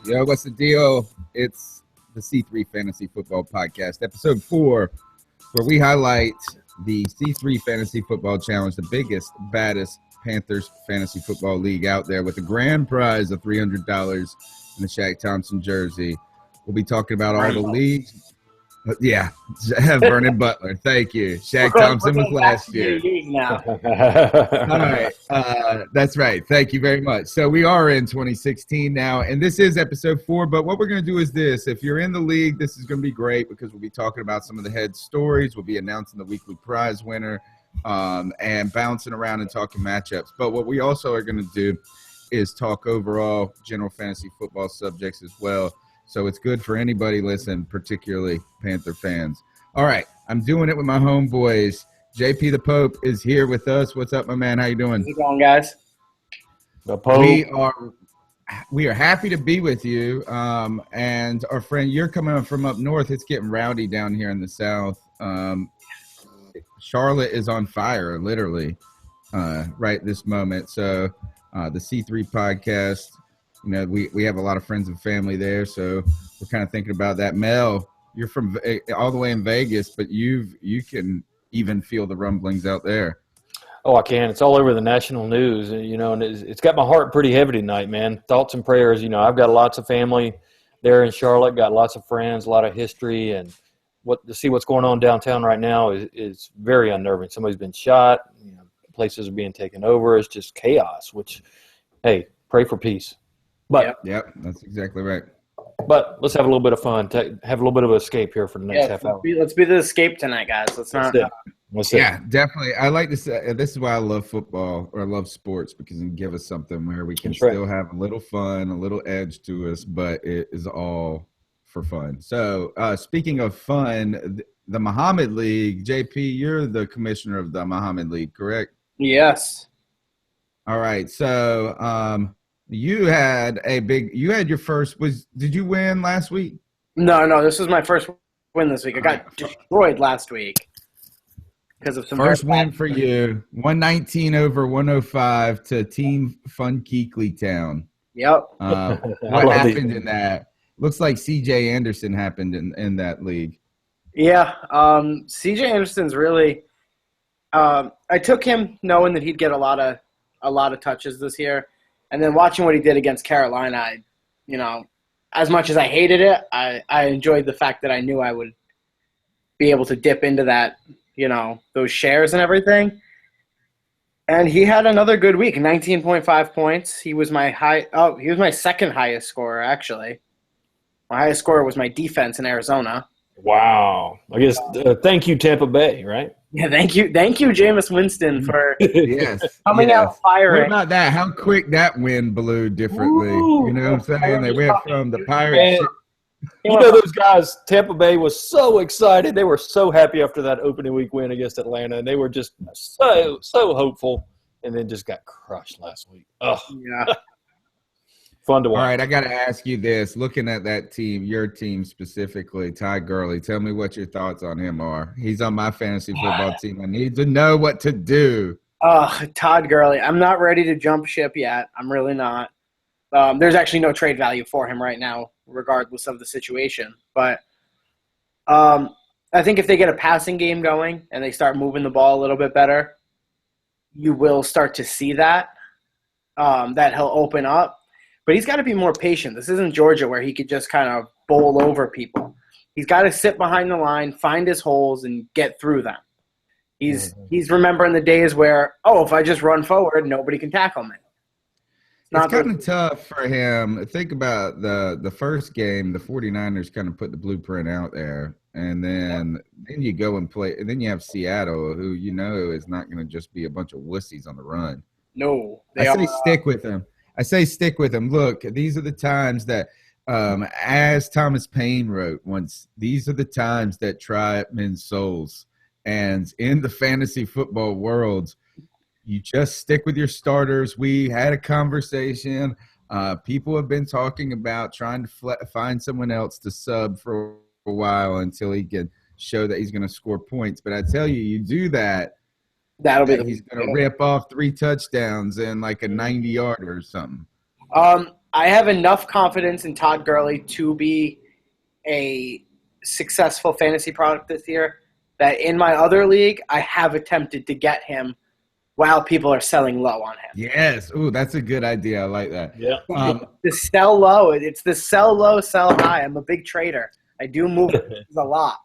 Yo, what's the deal? It's the C3 Fantasy Football Podcast, episode 4, where we highlight the C3 Fantasy Football Challenge, the biggest, baddest Panthers fantasy football league out there, with a grand prize of $300 in the Shaq Thompson jersey. We'll be talking about all the leagues. Yeah, Vernon Butler. Thank you. Shaq Thompson was last year. Now. All right. That's right. Thank you very much. So we are in 2016 now, and this is episode 4. But what we're going to do is this. If you're in the league, this is going to be great because we'll be talking about some of the head stories. We'll be announcing the weekly prize winner and bouncing around and talking matchups. But what we also are going to do is talk overall general fantasy football subjects as well. So it's good for anybody listening, particularly Panther fans. All right, I'm doing it with my homeboys. JP the Pope is here with us. What's up, my man? How you doing? How's it going, guys? The Pope. We are happy to be with you. And our friend, you're coming from up north. It's getting rowdy down here in the south. Charlotte is on fire, literally, right this moment. So the C3 podcast. You know, we have a lot of friends and family there, so we're kind of thinking about that. Mel, you're from all the way in Vegas, but you can even feel the rumblings out there. Oh, I can. It's all over the national news, you know, and it's got my heart pretty heavy tonight, man. Thoughts and prayers. You know, I've got lots of family there in Charlotte, got lots of friends, a lot of history, and to see what's going on downtown right now is very unnerving. Somebody's been shot. You know, places are being taken over. It's just chaos. Which, hey, pray for peace. But yep, that's exactly right. But let's have a little bit of fun. Have a little bit of escape here for the next half hour. Let's be the escape tonight, guys. Let's not. Yeah, definitely. I like to say this is why I love football or I love sports, because it can give us something where we can still have a little fun, a little edge to us, but it is all for fun. So speaking of fun, the Muhammad League, JP, you're the commissioner of the Muhammad League, correct? Yes. All right. So you had your first did you win last week? No, this was my first win this week. I got destroyed last week because of some first win for you. 119 over 105 to Team Fun Keekly Town. Yep. What happened in that? Looks like CJ Anderson happened in that league. Yeah. CJ Anderson's really I took him knowing that he'd get a lot of touches this year. And then watching what he did against Carolina, as much as I hated it, I enjoyed the fact that I knew I would be able to dip into that, those shares and everything. And he had another good week, 19.5 points. He was he was my second highest scorer, actually. My highest scorer was my defense in Arizona. Wow. I guess thank you, Tampa Bay, right? Yeah, thank you, Jameis Winston, for coming out What firing. about that? How quick that wind blew differently. Ooh, you know what I'm saying? They went from the Pirates. You know those guys, Tampa Bay was so excited. They were so happy after that opening week win against Atlanta, and they were just so hopeful, and then just got crushed last week. Oh, yeah. Fun to watch. All right, I got to ask you this. Looking at that team, your team specifically, Ty Gurley, tell me what your thoughts on him are. He's on my fantasy football team. I need to know what to do. Todd Gurley. I'm not ready to jump ship yet. I'm really not. There's actually no trade value for him right now, regardless of the situation. But I think if they get a passing game going and they start moving the ball a little bit better, you will start to see that he'll open up. But he's got to be more patient. This isn't Georgia where he could just kind of bowl over people. He's got to sit behind the line, find his holes, and get through them. He's remembering the days where, if I just run forward, nobody can tackle me. It's kind of tough for him. Think about the first game, the 49ers kind of put the blueprint out there. And then you go and play. And then you have Seattle, who is not going to just be a bunch of wussies on the run. No. Stick with him. I say stick with him. Look, these are the times that, as Thomas Paine wrote once, these are the times that try men's souls. And in the fantasy football world, you just stick with your starters. We had a conversation. People have been talking about trying to find someone else to sub for a while until he can show that he's going to score points. But I tell you, you do that, he's going to rip off 3 touchdowns and like a 90-yarder or something. I have enough confidence in Todd Gurley to be a successful fantasy product this year that in my other league, I have attempted to get him while people are selling low on him. Yes. Ooh, that's a good idea. I like that. Yeah. The sell low. It's the sell low, sell high. I'm a big trader. I do move a lot.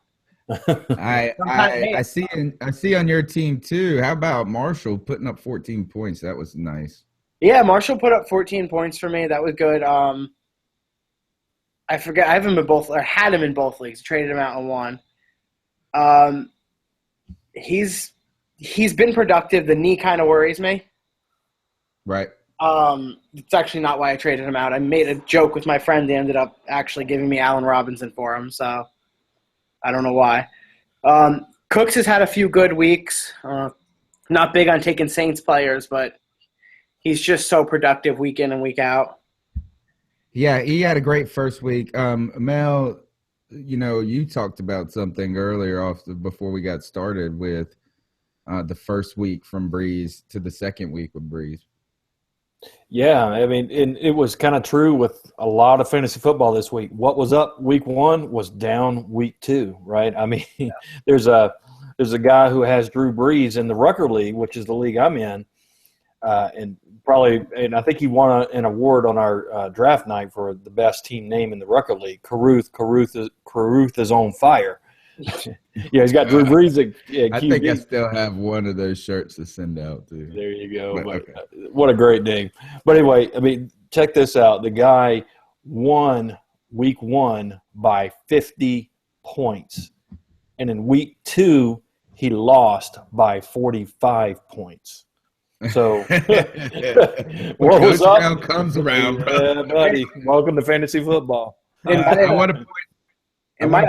I see on your team too. How about Marshall putting up 14 points? That was nice. Yeah, Marshall put up 14 points for me. That was good. I forget. I have him in both, or had him in both leagues. Traded him out in one. He's been productive. The knee kind of worries me. Right. It's actually not why I traded him out. I made a joke with my friend. They ended up actually giving me Allen Robinson for him. So I don't know why. Cooks has had a few good weeks. Not big on taking Saints players, but he's just so productive week in and week out. Yeah, he had a great first week. Mel, you talked about something earlier before we got started with the first week from Breeze to the second week with Breeze. Yeah, I mean, and it was kind of true with a lot of fantasy football this week. What was up week 1 was down week 2, right? I mean, yeah. there's a guy who has Drew Brees in the Rucker League, which is the league I'm in, and I think he won an award on our draft night for the best team name in the Rucker League. Caruth is on fire. Yeah, he's got Drew Brees. I think I still have one of those shirts to send out too. There you go. But, okay. What a great name. But anyway, I mean, check this out. The guy won week 1 by 50 points. And in week 2, he lost by 45 points. So what was up? Around comes around. Yeah, buddy. Welcome to fantasy football. I want to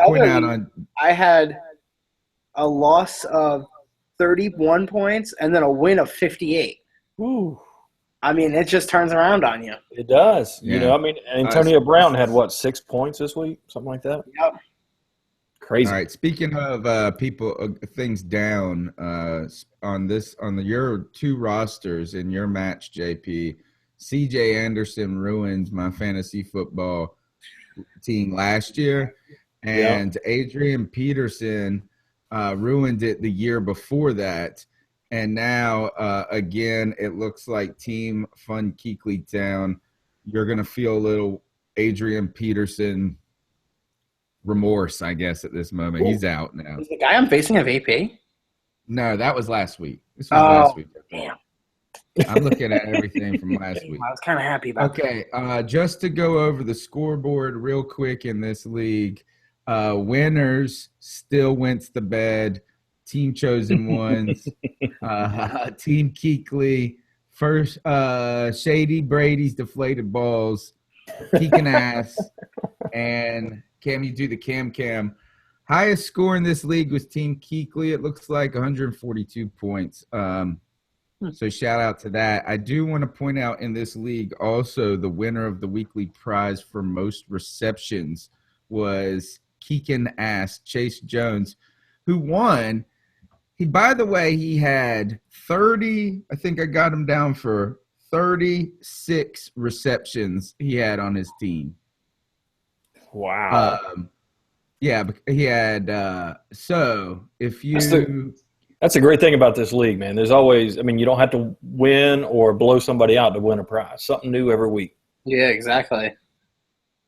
point out I had a loss of 31 points and then a win of 58. Ooh. I mean, it just turns around on you. It does. Yeah. I mean, Antonio Brown had, 6 points this week? Something like that? Yep. Crazy. All right. Speaking of things down on your 2 rosters in your match, JP, CJ Anderson ruined my fantasy football team last year. And Adrian Peterson ruined it the year before that. And now, again, it looks like Team Fun Keekly Town. You're going to feel a little Adrian Peterson remorse, I guess, at this moment. Cool. He's out now. Is the guy I'm facing a VP? No, that was last week. This was last week. Damn. I'm looking at everything from last week. I was kind of happy about that. Okay, just to go over the scoreboard real quick in this league. Winners still went to bed. Team Chosen Ones. Team Keekly. First, Shady Brady's Deflated Balls. Keeking Ass. And Cam, you do the Cam. Highest score in this league was Team Keekly. It looks like 142 points. So shout out to that. I do want to point out in this league also the winner of the weekly prize for most receptions was Keegan Ass, Chase Jones, who won. By the way, he had 30, I think I got him down for 36 receptions he had on his team. Wow. Yeah, he had so if you that's the great thing about this league, man. There's always, I mean, you don't have to win or blow somebody out to win a prize. Something new every week. Yeah, exactly.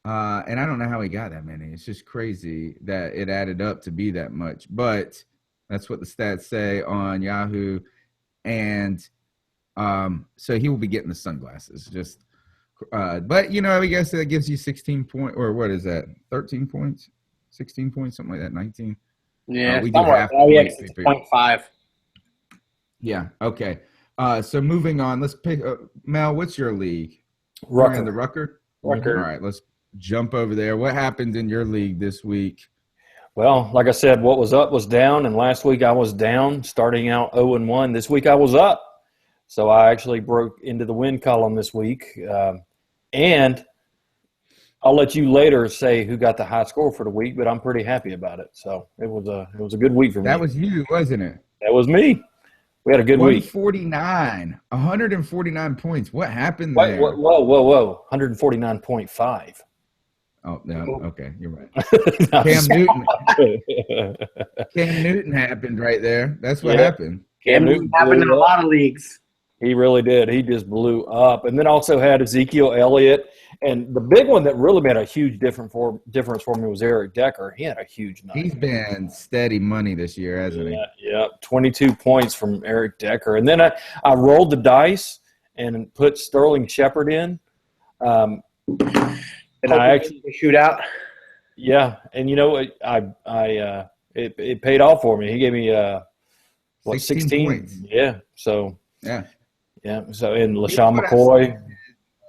And I don't know how he got that many. It's just crazy that it added up to be that much. But that's what the stats say on Yahoo. And so he will be getting the sunglasses. But, I guess that gives you 16 points. Or what is that? 13 points? 16 points? Something like that? 19? Yeah. We do half points. 6.5. Yeah. Okay. So moving on. Let's pick Mel, what's your league? Rucker. You're in the Rucker? Rucker. All right. Let's jump over there. What happened in your league this week? Well, like I said, what was up was down, and last week I was down, starting out 0-1. This week I was up, so I actually broke into the win column this week. And I'll let you later say who got the high score for the week, but I'm pretty happy about it. So it was a good week for me. That was you, wasn't it? That was me. We had a good week. 149 points. What happened Wait, there? whoa. 149.5. Oh, no. Okay, you're right. No, Cam Newton happened right there. That's what happened. Cam Newton happened in a lot of leagues. He really did. He just blew up. And then also had Ezekiel Elliott. And the big one that really made a huge difference for me was Eric Decker. He had a huge night. He's been steady money this year, hasn't he? Yeah, 22 points from Eric Decker. And then I rolled the dice and put Sterling Shepard in. And I actually shoot out. Yeah, and you know it paid off for me. He gave me 16 points. Yeah, so yeah. So in LaShawn McCoy,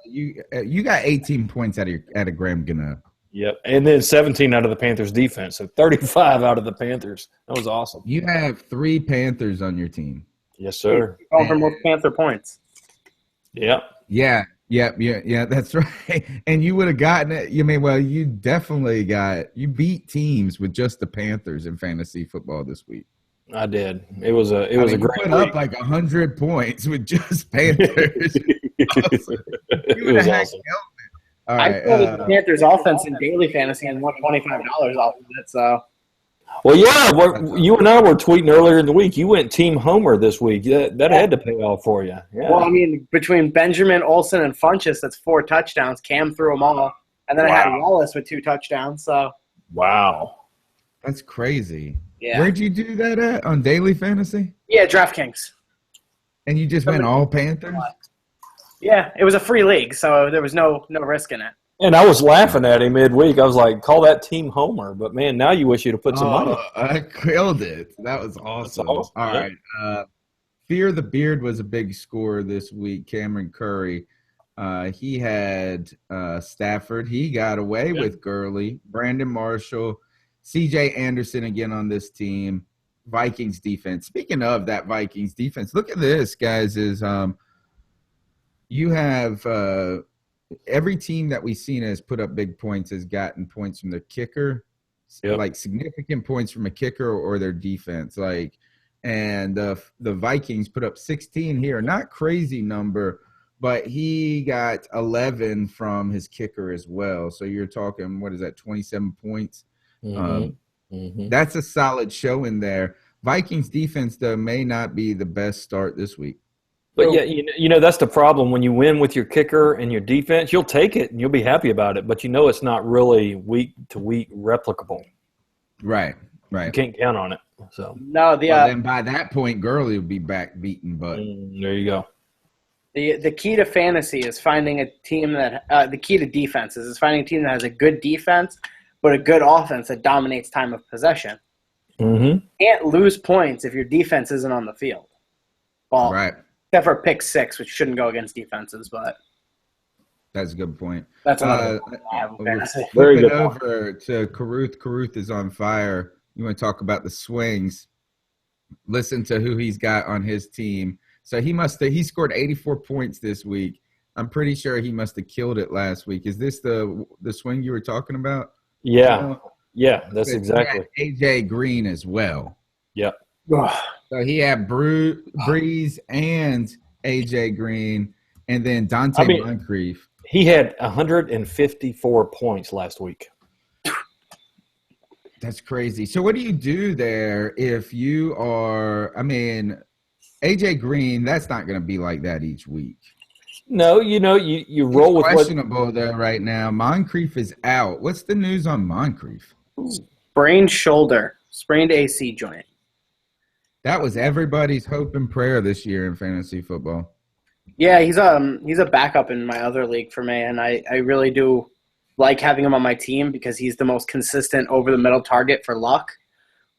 you got 18 points out of Graham Gano. Yep, and then 17 out of the Panthers defense. So 35 out of the Panthers. That was awesome. You have 3 Panthers on your team. Yes, sir. Going for more Panther points. Yep. Yeah, that's right. And you would have gotten it. You definitely beat teams with just the Panthers in fantasy football this week. I did. It was a great put up like 100 points with just Panthers. It was awesome. All right, I played the Panthers offense in daily fantasy and won $25 off of it. So. Well, yeah, you and I were tweeting earlier in the week. You went Team Homer this week. That had to pay off for you. Yeah. Well, I mean, between Benjamin, Olsen, and Funchess, that's 4 touchdowns. Cam threw them all. And then I had Wallace with 2 touchdowns. So. Wow. That's crazy. Yeah. Where'd you do that at? On daily fantasy? Yeah, DraftKings. And you just went all Panthers? Yeah, it was a free league, so there was no risk in it. And I was laughing at him midweek. I was like, call that Team Homer. But, man, now you wish you'd have put some money. I killed it. That was awesome. All right. Fear the Beard was a big scorer this week. Cameron Curry. He had Stafford. He got away with Gurley. Brandon Marshall. C.J. Anderson again on this team. Vikings defense. Speaking of that Vikings defense, look at this, guys, is you have every team that we've seen has put up big points has gotten points from their kicker, like significant points from a kicker or their defense. And the Vikings put up 16 here. Not crazy number, but he got 11 from his kicker as well. So you're talking, what is that, 27 points? That's a solid show in there. Vikings defense, though, may not be the best start this week. But yeah, that's the problem. When you win with your kicker and your defense, you'll take it and you'll be happy about it. But it's not really week to week replicable. Right. You can't count on it. So then by that point, Gurley will be back beaten. But there you go. The key to fantasy is finding a team that the key to defenses is finding a team that has a good defense but a good offense that dominates time of possession. You can't lose points if your defense isn't on the field. Well, right. Except for pick 6, which shouldn't go against defenses, but that's a good point. That's another very good over to Caruth. Caruth is on fire. You want to talk about the swings? Listen to who he's got on his team. So he scored 84 points this week. I'm pretty sure he must have killed it last week. Is this the swing you were talking about? Yeah. That's exactly. AJ Green as well. Yep. So he had Breeze and AJ Green, and then Dante Moncrief. He had 154 points last week. That's crazy. So what do you do there if you are? AJ Green. That's not going to be like that each week. No, you roll with questionable there right now. Moncrief is out. What's the news on Moncrief? Sprained shoulder, sprained AC joint. That was everybody's hope and prayer this year in fantasy football. Yeah, he's a backup in my other league for me, and I really do like having him on my team because he's the most consistent over-the-middle target for Luck,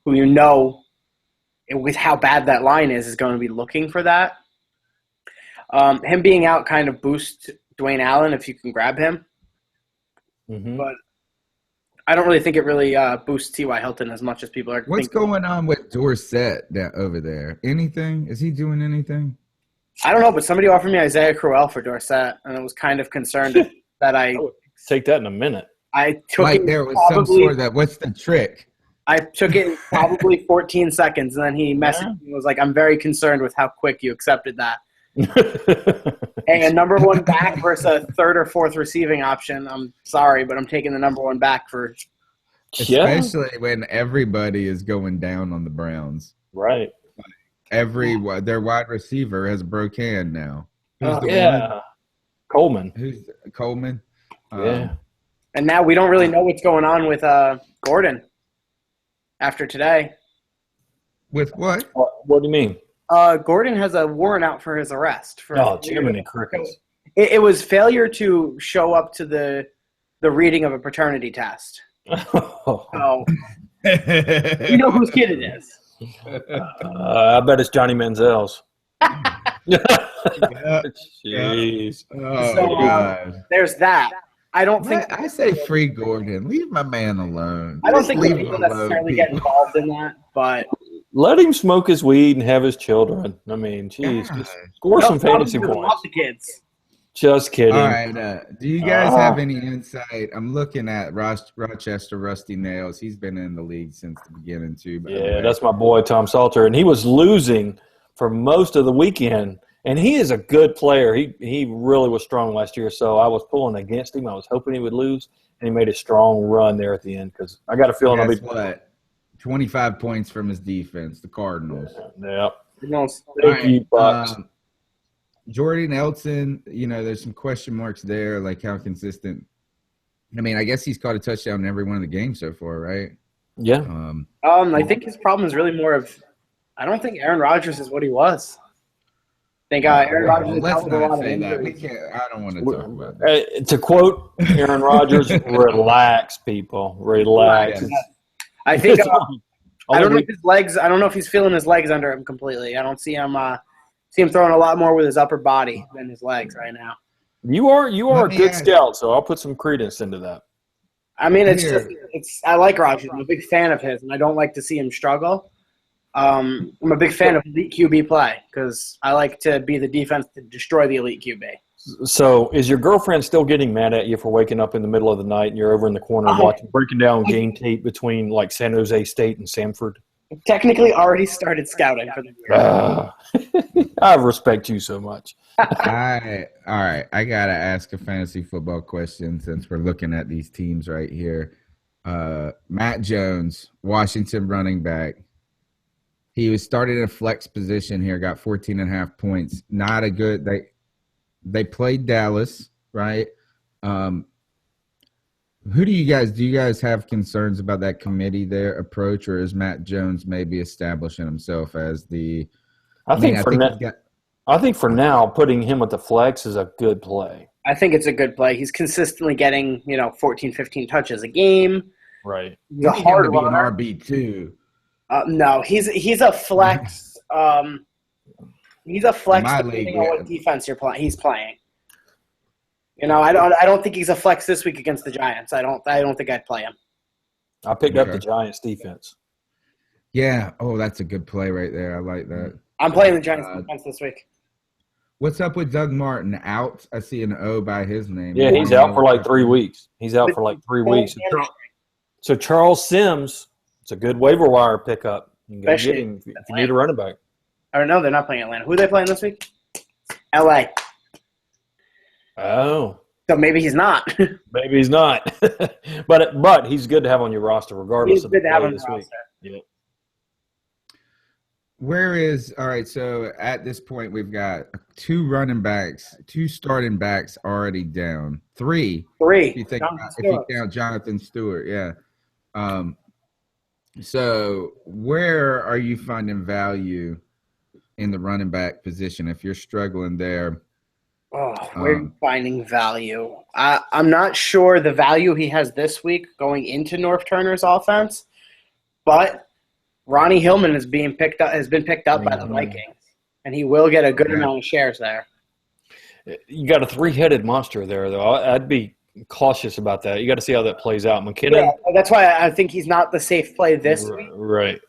who with how bad that line is going to be looking for that. Him being out kind of boosts Dwayne Allen if you can grab him. But I don't really think it really boosts T.Y. Hilton as much as people are What's thinking. Going on with Dorsett over there? Anything? Is he doing anything? I don't know, but somebody offered me Isaiah Crowell for Dorsett, and I was kind of concerned that I would take that in a minute. I took there was some sort of that. What's the trick? I took it in probably 14 seconds, and then he messaged me and was like, I'm very concerned with how quick you accepted that. Hey, a number one back versus a third or fourth receiving option. I'm sorry, but I'm taking the number one back for. Especially when everybody is going down on the Browns. Right. Their wide receiver has broke hand now. Who's one? Coleman. Who's Coleman? Yeah. And now we don't really know what's going on with Gordon after today. With what? What do you mean? Gordon has a warrant out for his arrest. Jiminy crickets. It was failure to show up to the reading of a paternity test. So, you know whose kid it is. I bet it's Johnny Manziel's. Jeez. Oh, God. There's that. I don't think I say free Gordon. Leave my man alone. I don't think people necessarily get involved in that, but let him smoke his weed and have his children. I mean, geez, just score some fantasy points. Love the kids. Just kidding. All right. Do you guys have any insight? I'm looking at Rochester Rusty Nails. He's been in the league since the beginning, too. Yeah, that's my boy, Tom Salter. And he was losing for most of the weekend. And he is a good player. He really was strong last year, so I was pulling against him. I was hoping he would lose, and he made a strong run there at the end because I got a feeling I'll be – what? 25 points from his defense, the Cardinals. Yeah. Thank you, Bucks. Jordan Elton, there's some question marks there, like how consistent. I mean, I guess he's caught a touchdown in every one of the games so far, right? Yeah. I think his problem is really more of – I don't think Aaron Rodgers is what he was. I think Aaron Rodgers let's not say that. We can't. I don't want to talk about that. To quote Aaron Rodgers, relax, people. Relax. I think I don't know if his legs. I don't know if he's feeling his legs under him completely. I don't see him throwing a lot more with his upper body than his legs right now. You are a good scout, so I'll put some credence into that. I mean, I like Rodgers. I'm a big fan of his, and I don't like to see him struggle. I'm a big fan of elite QB play because I like to be the defense to destroy the elite QB. So is your girlfriend still getting mad at you for waking up in the middle of the night and you're over in the corner breaking down game tape between like San Jose State and Samford? Technically already started scouting for the year. I respect you so much. All right. I got to ask a fantasy football question since we're looking at these teams right here. Matt Jones, Washington running back. He was started in a flex position here, got 14.5 points. Not a good they played Dallas, right? Who do you guys have concerns about that committee their approach, or is Matt Jones maybe establishing himself as the I think for now putting him at the flex is a good play. I think it's a good play. He's consistently getting, 14, 15 touches a game. Right. He's a hard to be an runner. RB2. No, he's a flex. He's a flex depending on what defense he's playing. I don't think he's a flex this week against the Giants. I don't think I'd play him. I picked up the Giants defense. Yeah. Oh, that's a good play right there. I like that. I'm playing the Giants defense this week. What's up with Doug Martin? Out? I see an O by his name. Yeah, he's out for like 3 weeks. So Charles Sims, it's a good waiver wire pickup. You can go get him if you need a running back. I don't know. They're not playing Atlanta. Who are they playing this week? LA. Oh. So maybe he's not. Maybe he's not. but he's good to have on your roster regardless of the play this week. Yeah. All right, so at this point we've got 2 running backs, 2 starting backs already down. 3. If you count Jonathan Stewart, yeah. So where are you finding value in the running back position if you're struggling there? We're finding value. I'm not sure the value he has this week going into North Turner's offense, but Ronnie Hillman has been picked up by the Vikings, and he will get a good amount of shares there. You got a 3-headed monster there, though. I'd be cautious about that. You got to see how that plays out. McKinnon. Yeah, that's why I think he's not the safe play this week. Right.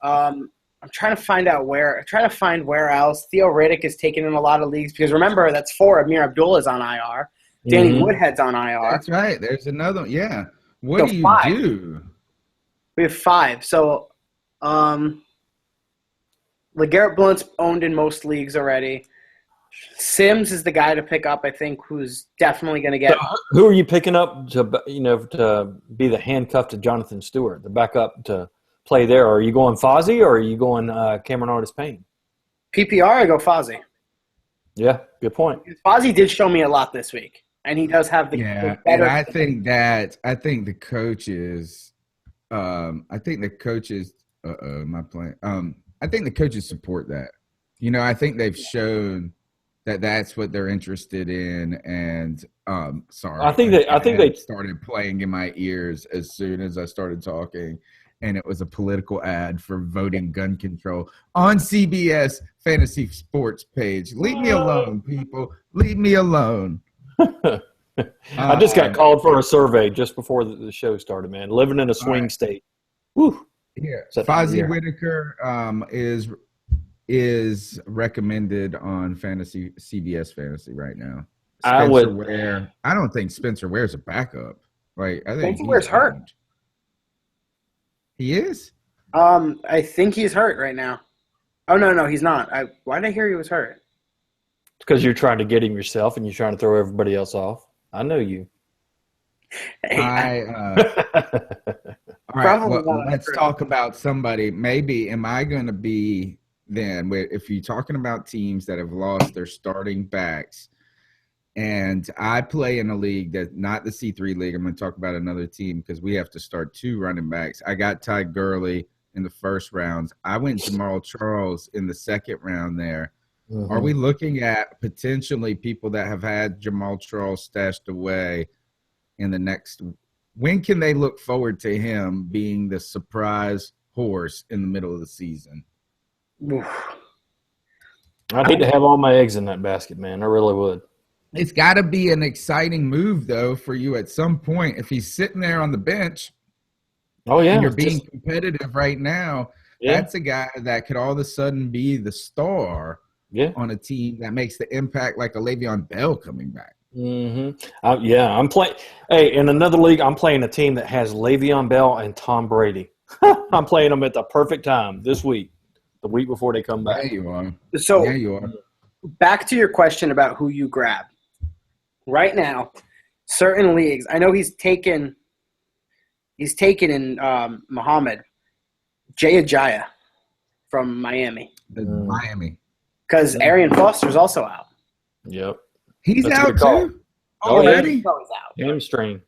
I'm trying to find where else. Theo Riddick is taken in a lot of leagues because remember that's 4. Amir Abdullah's on IR. Danny Woodhead's on IR. That's right. There's another one. Yeah. What do you do? We have 5. So, LeGarrette Blount's owned in most leagues already. Sims is the guy to pick up, I think, who's definitely going to get. So who are you picking up to be the handcuff to Jonathan Stewart, the backup to play there? Are you going Fozzie or are you going Cameron Artis-Payne? PPR, I go Fozzie. Yeah, good point. Fozzie did show me a lot this week, and he does have the Yeah, better. and I think the coaches, I think the coaches support that. I think they've shown that that's what they're interested in. And sorry, I think they started playing in my ears as soon as I started talking, and it was a political ad for voting gun control on CBS Fantasy Sports page. Leave me alone, people. Leave me alone. I just got called for a survey just before the show started, man. Living in a swing state. Woo. Yeah, Fozzie Whitaker is recommended on CBS Fantasy right now. I don't think Spencer Ware's a backup. I think Spencer Ware's hurt. He is? I think he's hurt right now. Oh no, he's not. Why did I hear he was hurt? Because you're trying to get him yourself and you're trying to throw everybody else off. I know you. All right, well, let's talk about somebody. Maybe am I going to be then, if you're talking about teams that have lost their starting backs, and I play in a league that's not the C3 league. I'm going to talk about another team because we have to start 2 running backs. I got Ty Gurley in the first rounds. I went Jamal Charles in the second round there. Mm-hmm. Are we looking at potentially people that have had Jamal Charles stashed away in the next – when can they look forward to him being the surprise horse in the middle of the season? I'd hate to have all my eggs in that basket, man. I really would. It's got to be an exciting move, though, for you at some point. If he's sitting there on the bench, and you're being competitive right now, that's a guy that could all of a sudden be the star on a team that makes the impact like a Le'Veon Bell coming back. Mm-hmm. I'm playing. Hey, in another league, I'm playing a team that has Le'Veon Bell and Tom Brady. I'm playing them at the perfect time this week, the week before they come back. Yeah, you are. So, you are. Back to your question about who you grab. Right now, certain leagues, I know he's taken in Muhammad, Jay Ajayi from Miami. Miami. Because Arian Foster's also out. Yep. He's out too? Already? He's always out. Hamstring.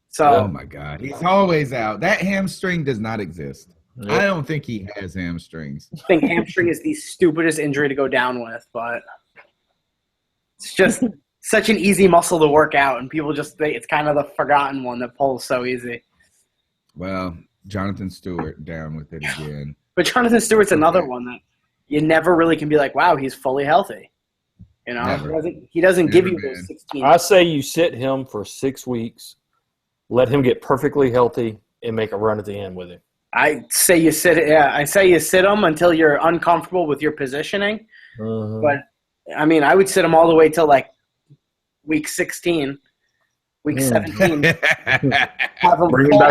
So, oh, my God. He's always out. That hamstring does not exist. Yep. I don't think he has hamstrings. I think hamstring is the stupidest injury to go down with, but it's just such an easy muscle to work out, and people just think it's kind of the forgotten one that pulls so easy. Well, Jonathan Stewart down with it again. But Jonathan Stewart's another one that you never really can be like, wow, he's fully healthy. He doesn't give you those 16. I say you sit him for 6 weeks, let him get perfectly healthy, and make a run at the end with him. I say you sit him until you're uncomfortable with your positioning. Mm-hmm. But, I mean, I would sit him all the way till, week 16, week 17. Bring him back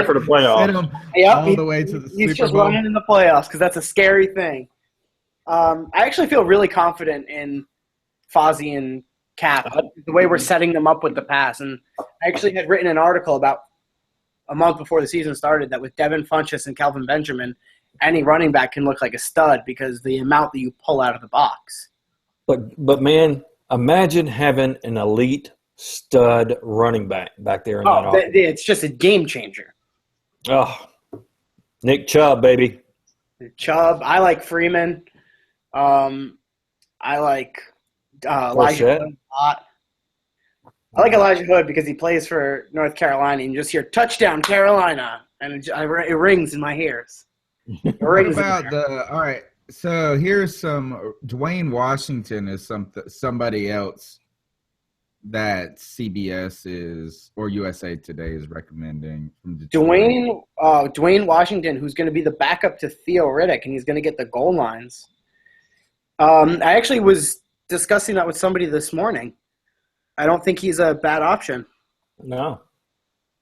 for the playoffs. Sit him all the way to the Super Bowl. He's just running in the playoffs because that's a scary thing. I actually feel really confident in Fozzie and Cap, the way we're setting them up with the pass. And I actually had written an article about a month before the season started that with Devin Funchess and Kelvin Benjamin, any running back can look like a stud because the amount that you pull out of the box. But man, imagine having an elite stud running back there in that offense. It's just a game changer. Oh, Nick Chubb, baby. Chubb. I like Freeman. I like Elijah Hood a lot. I like Elijah Hood because he plays for North Carolina, and you just hear touchdown Carolina, and it rings in my ears. What about all right? So here's some. Dwayne Washington is somebody else that CBS is or USA Today is recommending from Detroit. Dwayne Washington, who's going to be the backup to Theo Riddick, and he's going to get the goal lines. I actually was discussing that with somebody this morning. I don't think he's a bad option. No.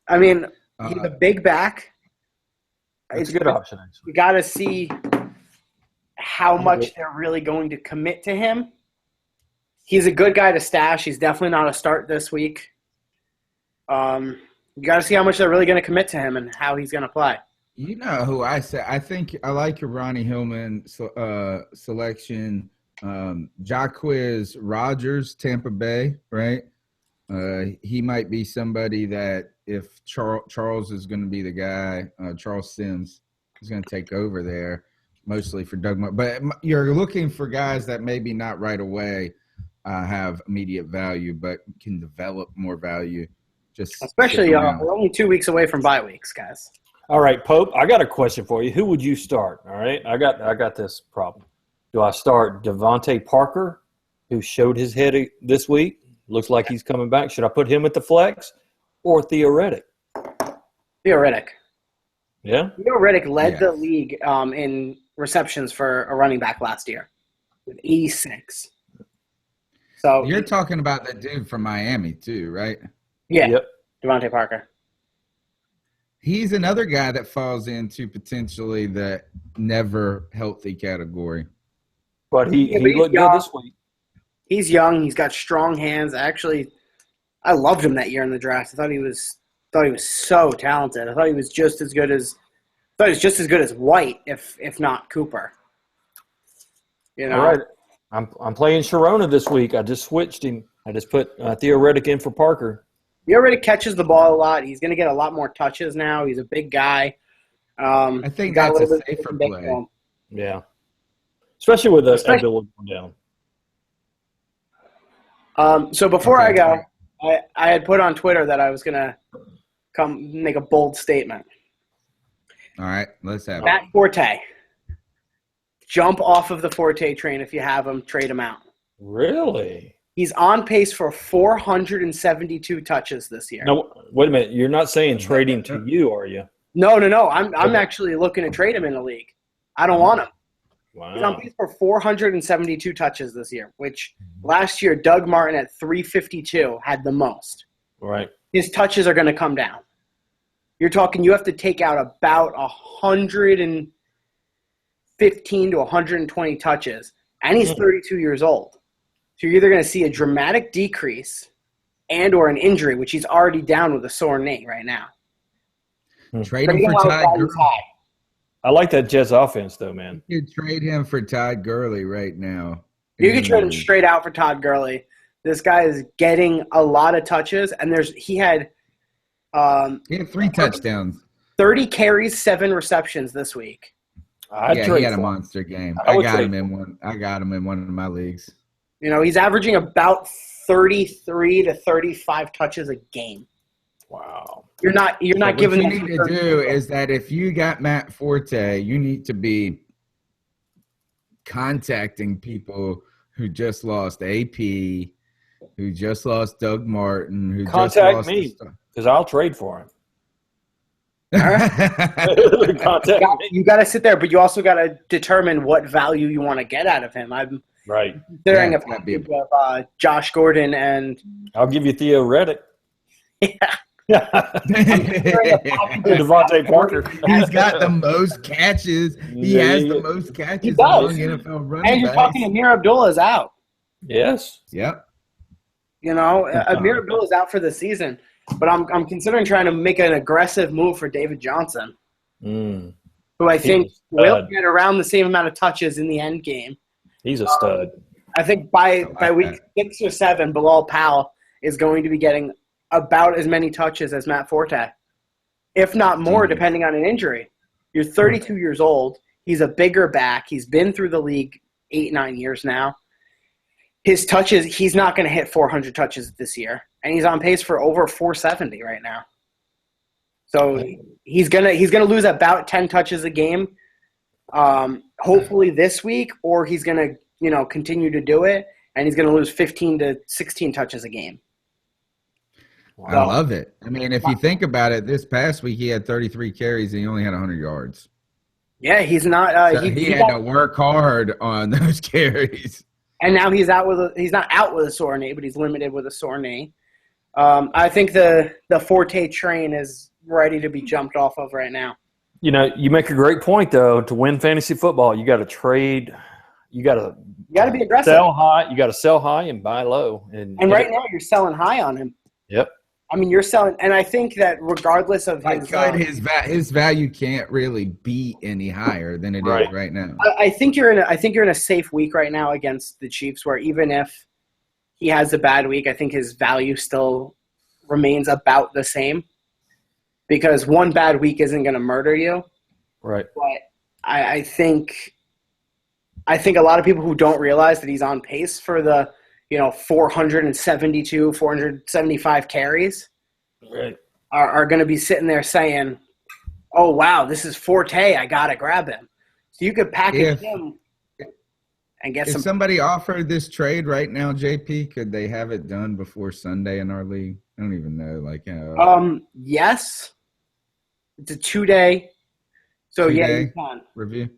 I mean, he's a big back. It's a good option, actually. You got to see how much they're really going to commit to him. He's a good guy to stash. He's definitely not a start this week. You got to see how much they're really going to commit to him and how he's going to play. You know who I say? I think I like your Ronnie Hillman selection. Jacquizz Rodgers, Tampa Bay, right? He might be somebody that if Charles is going to be the guy, Charles Sims is going to take over there, mostly for Doug. But you're looking for guys that maybe not right away have immediate value, but can develop more value. Just especially we're only 2 weeks away from bye weeks, guys. All right, Pope, I got a question for you. Who would you start? All right, I got this problem. Do I start Devontae Parker, who showed his head this week? Looks like he's coming back. Should I put him at the flex or Theoretic? Theoretic. Yeah? Theoretic led the league in receptions for a running back last year with 86. So you're talking about the dude from Miami too, right? Yeah, Yep. Devontae Parker. He's another guy that falls into potentially the never healthy category. But he looked good this week. He's young. He's got strong hands. Actually, I loved him that year in the draft. I thought he was so talented. I thought he was just as good as White, if not Cooper. You know. All right. I'm playing Sharona this week. I just switched him. I just put Theoretic in for Parker. He already catches the ball a lot. He's going to get a lot more touches now. He's a big guy. I think that's a safer play. Yeah. Especially with the ability going down. So before I go, I had put on Twitter that I was going to come make a bold statement. All right, let's have Matt Forte. Jump off of the Forte train if you have him. Trade him out. Really? He's on pace for 472 touches this year. No, wait a minute. You're not saying trading to you, are you? No. I'm actually looking to trade him in the league. I don't want him. Wow. He's on pace for 472 touches this year, which last year Doug Martin at 352 had the most. Right. His touches are going to come down. You're talking you have to take out about 115 to 120 touches, and he's 32 years old. So you're either going to see a dramatic decrease and or an injury, which he's already down with a sore knee right now. Trade him for Todd Gurley. I like that Jets offense, though, man. You could trade him for Todd Gurley right now. You could trade him straight out for Todd Gurley. This guy is getting a lot of touches, and he had 3 touchdowns, 30 carries, 7 receptions this week. He had a monster game. I got him in one of my leagues. You know, he's averaging about 33 to 35 touches a game. Wow. You're not giving. What you need to do is that if you got Matt Forte, you need to be contacting people who just lost AP, who just lost Doug Martin, who contact just lost me because I'll trade for him. All right. You got to sit there, but you also got to determine what value you want to get out of him. I'm considering a package of Josh Gordon and I'll give you Theoretic. Yeah. Devontae Parker. He's got the most catches. He has the most catches among NFL running backs. And you're talking Amir Abdullah's out. Yes. Yep. You know, Amir Abdullah's out for the season. But I'm considering trying to make an aggressive move for David Johnson, who I think will get around the same amount of touches in the end game. He's a stud. I think by week 6 or 7, Bilal Powell is going to be getting about as many touches as Matt Forte, if not more, depending on an injury. You're 32 years old. He's a bigger back. He's been through the league 8-9 years now. His touches, he's not going to hit 400 touches this year, and he's on pace for over 470 right now. So he's gonna lose about 10 touches a game, hopefully this week, or he's gonna continue to do it, and he's gonna lose 15 to 16 touches a game. I love it. I mean, if you think about it, this past week he had 33 carries and he only had 100 yards. Yeah, he's not. He had to work hard on those carries. And now he's not out with a sore knee, but he's limited with a sore knee. I think the Forte train is ready to be jumped off of right now. You know, you make a great point though. To win fantasy football, you got to trade. You got to be aggressive. Sell high. You got to sell high and buy low. And right now, you're selling high on him. Yep. I mean, you're selling, and I think that regardless of his value can't really be any higher than it is right now. I think you're in a safe week right now against the Chiefs, where even if he has a bad week, I think his value still remains about the same, because one bad week isn't going to murder you. Right. But I think a lot of people who don't realize that he's on pace for the 472, 475 carries are going to be sitting there saying, oh, wow, this is Forte. I got to grab him. So you could package him and get some. If somebody offered this trade right now, JP, could they have it done before Sunday in our league? I don't even know. Yes. It's a 2-day. So, two-day you can. Review?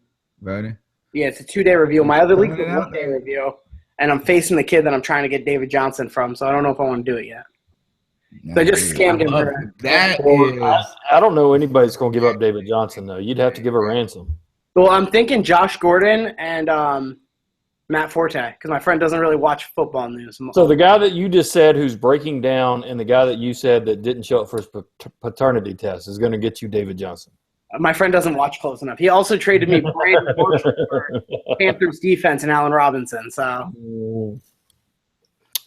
Voting? Yeah, it's a 2-day review. My other league's a 1-day review. And I'm facing the kid that I'm trying to get David Johnson from, so I don't know if I want to do it yet. No, so I just scammed him. I don't know anybody's going to give up David Johnson, though. You'd have to give a ransom. Well, I'm thinking Josh Gordon and Matt Forte, because my friend doesn't really watch football news. So the guy that you just said who's breaking down and the guy that you said that didn't show up for his paternity test is going to get you David Johnson. My friend doesn't watch close enough. He also traded me Brandon Marshall for Panthers defense and Allen Robinson. So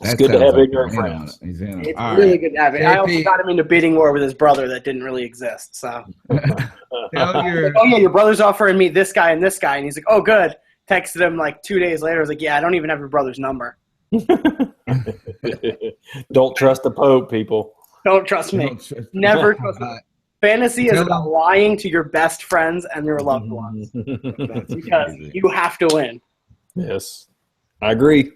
it's good to have ignorant friends. It's really good to have it. I also got him into bidding war with his brother that didn't really exist. So your brother's offering me this guy, and he's like, oh, good. Texted him like 2 days later. I was like, yeah, I don't even have your brother's number. Don't trust the Pope, people. Don't trust me. Never trust me. Fantasy is about lying to your best friends and your loved ones because you have to win. Yes, I agree.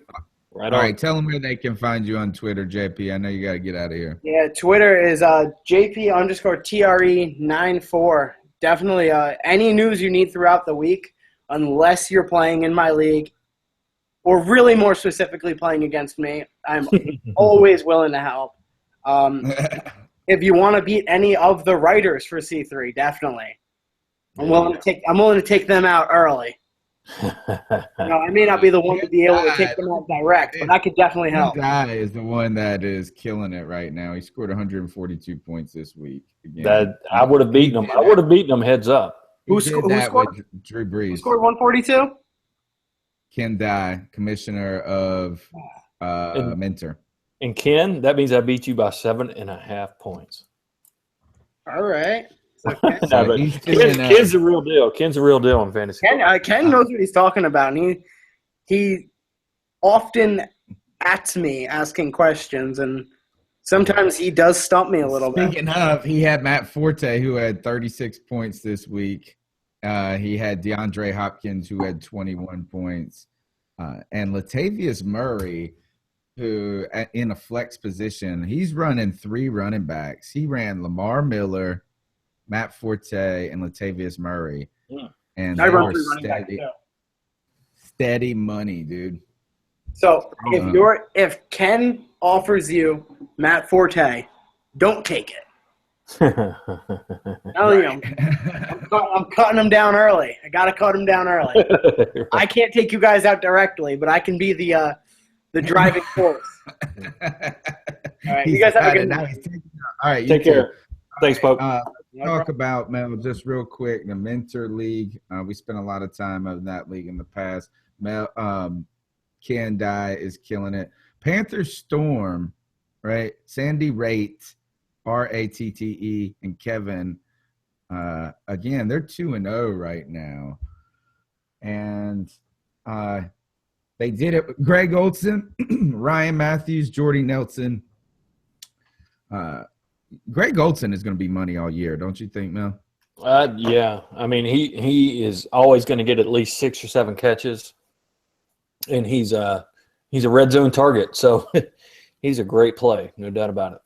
All right, tell them where they can find you on Twitter, JP. I know you got to get out of here. Yeah, Twitter is JP_TRE94. Definitely any news you need throughout the week, unless you're playing in my league or really more specifically playing against me, I'm always willing to help. If you want to beat any of the writers for C3, definitely. I'm willing to take them out early. I may not be the one to be able to take them out direct, but I could definitely help. This guy is the one that is killing it right now. He scored 142 points this week. Again. I would have beaten him. I would have beaten him heads up. Who scored? With Drew Brees. Who scored 142? Ken Dye, commissioner of Mentor. And Ken, that means I beat you by 7.5 points. All right. So Ken's the real deal. Ken's the real deal in fantasy. Ken knows what he's talking about. And he often at me asking questions, and sometimes he does stump me a little bit. Speaking of, he had Matt Forte, who had 36 points this week. He had DeAndre Hopkins, who had 21 points. And Latavius Murray, who in a flex position, he's running 3 running backs. He ran Lamar Miller, Matt Forte, and Latavius Murray. Yeah. And I run 3 running backs too. Steady money, dude. So if Ken offers you Matt Forte, don't take it. I'm cutting him down early. I got to cut him down early. I can't take you guys out directly, but I can be the driving force. All right, you guys have a good night. All right, take care. Thanks, Pope. Talk about, Mel, just real quick, the Mentor League. We spent a lot of time on that league in the past. Mel, Ken Dye is killing it. Panthers Storm, right? Sandy Rate, Ratte, and Kevin. Again, they're 2-0 right now. And they did it with Greg Olson, Ryan Matthews, Jordy Nelson. Greg Olson is going to be money all year, don't you think, Mel? Yeah. I mean, he is always going to get at least 6 or 7 catches, and he's a red zone target. So he's a great play, no doubt about it.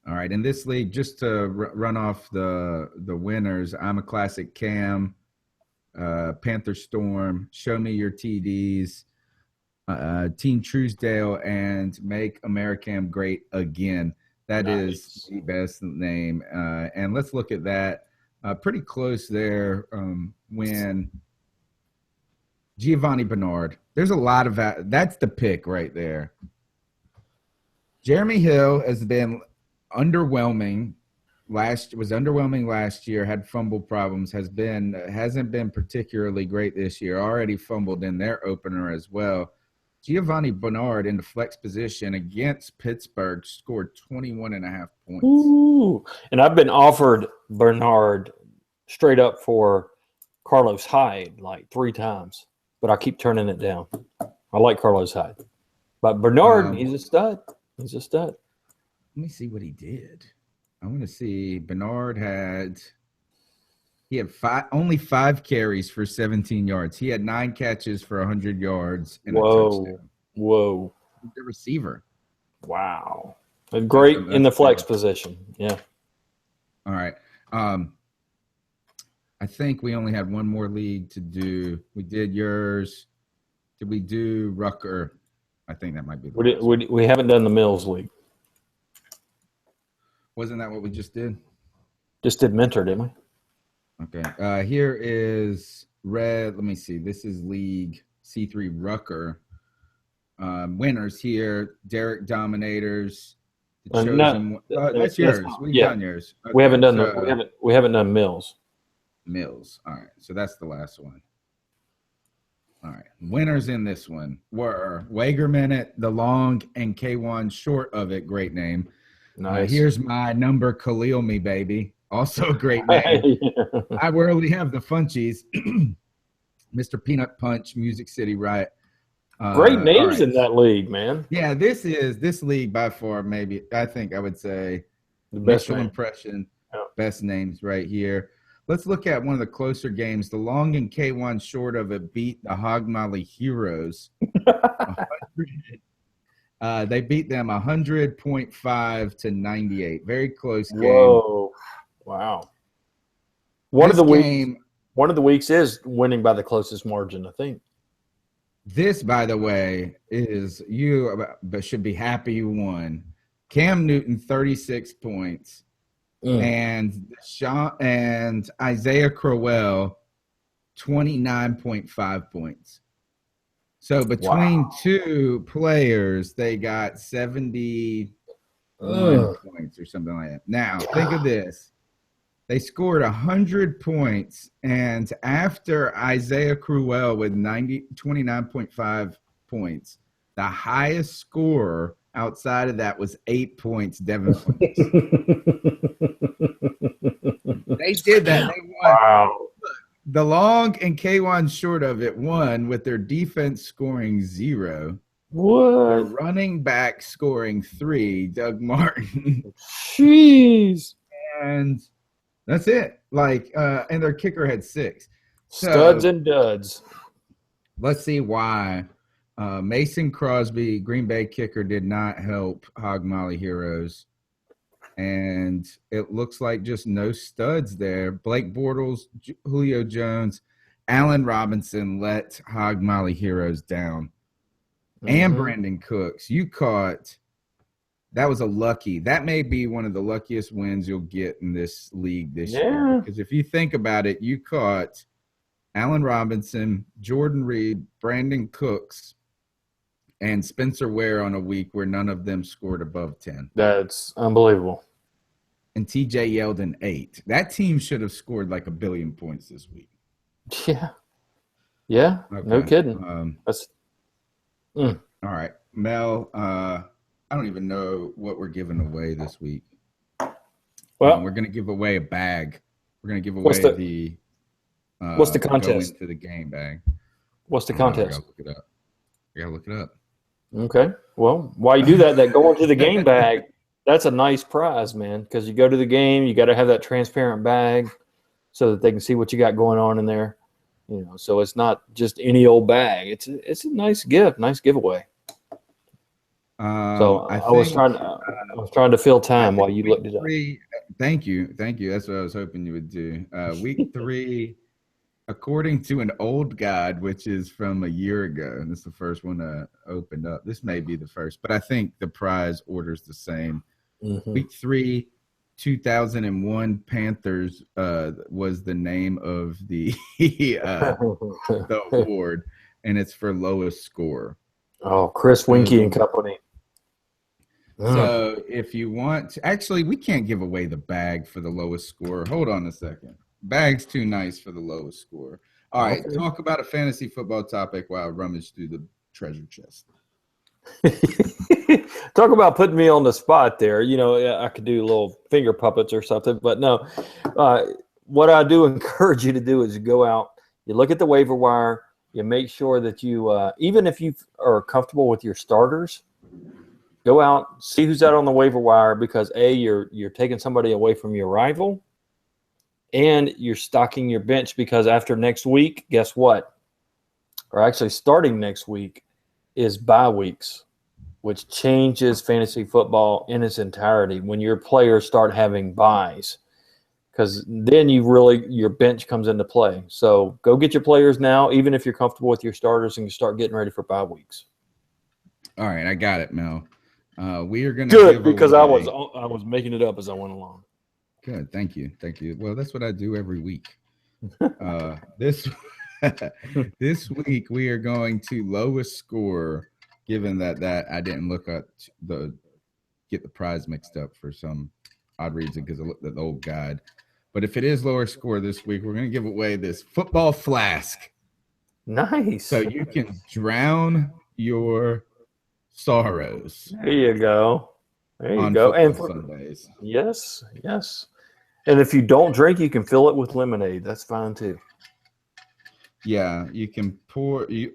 All right, in this league, just to run off the winners, I'm a Classic Cam, Panther Storm, Show Me Your TDs, Team Truesdale, and Make Americam Great Again. That is the best name. And let's look at that. pretty close there when Giovanni Bernard. There's a lot of that. That's the pick right there. Jeremy Hill has been underwhelming. Was underwhelming last year. Had fumble problems. Hasn't been particularly great this year. Already fumbled in their opener as well. Giovanni Bernard in the flex position against Pittsburgh scored 21.5 points. Ooh. And I've been offered Bernard straight up for Carlos Hyde like 3 times, but I keep turning it down. I like Carlos Hyde. But Bernard, he's a stud. He's a stud. Let me see what he did. I want to see. Bernard had only 5 carries for 17 yards. He had 9 catches for 100 yards and a touchdown. Whoa. The receiver. Wow. Great in the flex position. Yeah. All right. I think we only had one more league to do. We did yours. Did we do Rucker? I think that might be. We haven't done the Mills League. Wasn't that what we just did? Just did Mentor, didn't we? Okay. Here is red. Let me see. This is League C3 Rucker. Winners here. Derek Dominators. That's yours. We've done yours. Okay, we haven't done we haven't done Mills. Mills. All right. So that's the last one. All right. Winners in this one were Wager Minute, The Long, and K1 short of it. Great name. Nice. Here's my number, Khalil Me, baby. Also a great name. I rarely have the Funchies. Mr. Peanut Punch, Music City Riot. Great names in that league, man. Yeah, this league by far, maybe, I think I would say the best impression, best names right here. Let's look at one of the closer games. The Long and K1 short of it beat the Hog Molly Heroes. They beat them 100.5 to 98. Very close game. Whoa. Wow. One of the weeks is winning by the closest margin, I think. This, by the way, is but should be happy you won. Cam Newton, 36 points. And Isaiah Crowell, 29.5 points. So between two players, they got 71 points or something like that. Now, think of this. They scored 100 points, and after Isaiah Crowell with 29.5 points, the highest scorer outside of that was 8 points, Devin Funches. They did that. They won. Wow. The Long and K1 short of it won with their defense scoring 0. What? Their running back scoring 3, Doug Martin. Jeez. And that's it. And their kicker had 6. Studs and duds. Let's see why. Mason Crosby, Green Bay kicker, did not help Hog Molly Heroes. And it looks like just no studs there. Blake Bortles, Julio Jones, Allen Robinson let Hog Molly Heroes down. And Brandon Cooks. You caught – that was that may be one of the luckiest wins you'll get in this league this year. Because if you think about it, you caught Allen Robinson, Jordan Reed, Brandon Cooks, and Spencer Ware on a week where none of them scored above 10. That's unbelievable. And TJ Yeldon 8. That team should have scored like 1 billion points this week. Yeah. Yeah. Okay. No kidding. All right. Mel, I don't even know what we're giving away this week. Well, we're going to give away a bag. We're going to give away what's the contest? Go into the game bag. What's the contest? I got to look it up. Okay. Well, while you do that go into the game bag, that's a nice prize, man, because you go to the game, you got to have that transparent bag so that they can see what you got going on in there. So it's not just any old bag. It's a nice gift, nice giveaway. So I was trying to fill time while you looked it up. Thank you. That's what I was hoping you would do. Week 3, according to an old guide, which is from a year ago, and this is the first one I opened up. This may be the first, but I think the prize order's the same. Week 3, 2001 Panthers was the name of the the award, and it's for lowest score. Oh, Chris Winkie and company. So if you want, actually, we can't give away the bag for the lowest score. Hold on a second. Bag's too nice for the lowest score. All right, talk about a fantasy football topic while I rummage through the treasure chest. Talk about putting me on the spot there. You know, I could do little finger puppets or something, but no. What I do encourage you to do is you go out, you look at the waiver wire, you make sure that you, even if you are comfortable with your starters, go out, see who's out on the waiver wire, because you're taking somebody away from your rival, and you're stocking your bench, because after next week, guess what? Or actually starting next week is bye weeks, which changes fantasy football in its entirety when your players start having buys, because then your bench comes into play. So go get your players now, even if you're comfortable with your starters, and you start getting ready for bye weeks. All right, I got it, Mel. We are going to good, because I was making it up as I went along. Good, thank you. Well, that's what I do every week. This week we are going to lowest score, given that I didn't look at get the prize mixed up for some odd reason because I looked at the old guide. But if it is lower score this week, we're going to give away this football flask. Nice. So you can drown your sorrows. There you go. And for Sundays. Yes. And if you don't drink, you can fill it with lemonade. That's fine too. Yeah, you can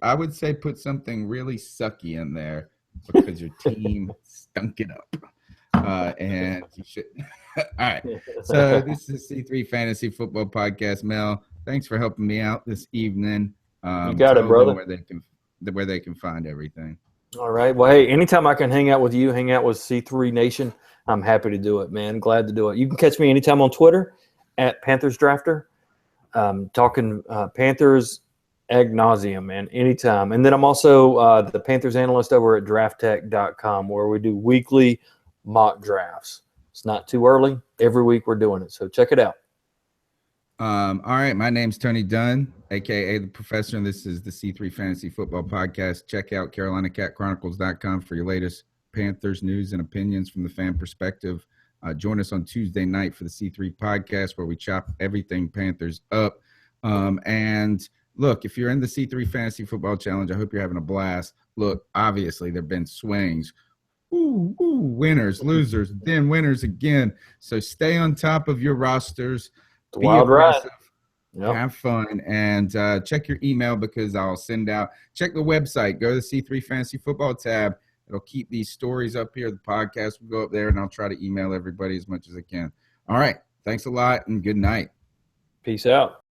I would say put something really sucky in there because your team stunk it up. And you should. All right. So this is C3 Fantasy Football Podcast. Mel, thanks for helping me out this evening. You got it, brother. Where they can find everything. All right. Well, hey, anytime I can hang out with you, hang out with C3 Nation, I'm happy to do it, man. Glad to do it. You can catch me anytime on Twitter at Panthers Drafter. Talking Panthers ad nauseum, man, anytime. And then I'm also the Panthers analyst over at drafttech.com, where we do weekly mock drafts. It's not too early. Every week we're doing it. So check it out. All right. My name's Tony Dunn, a.k.a. The Professor, and this is the C3 Fantasy Football Podcast. Check out CarolinaCatChronicles.com for your latest Panthers news and opinions from the fan perspective. Join us on Tuesday night for the C3 Podcast, where we chop everything Panthers up. And look, if you're in the C3 Fantasy Football Challenge, I hope you're having a blast. Look, obviously there have been swings. Winners, losers, then winners again. So stay on top of your rosters. Be aggressive. Yep. Have fun, and check your email, because I'll send out. Check the website. Go to the C3 Fantasy Football tab. It'll keep these stories up here. The podcast will go up there, and I'll try to email everybody as much as I can. All right. Thanks a lot, and good night. Peace out.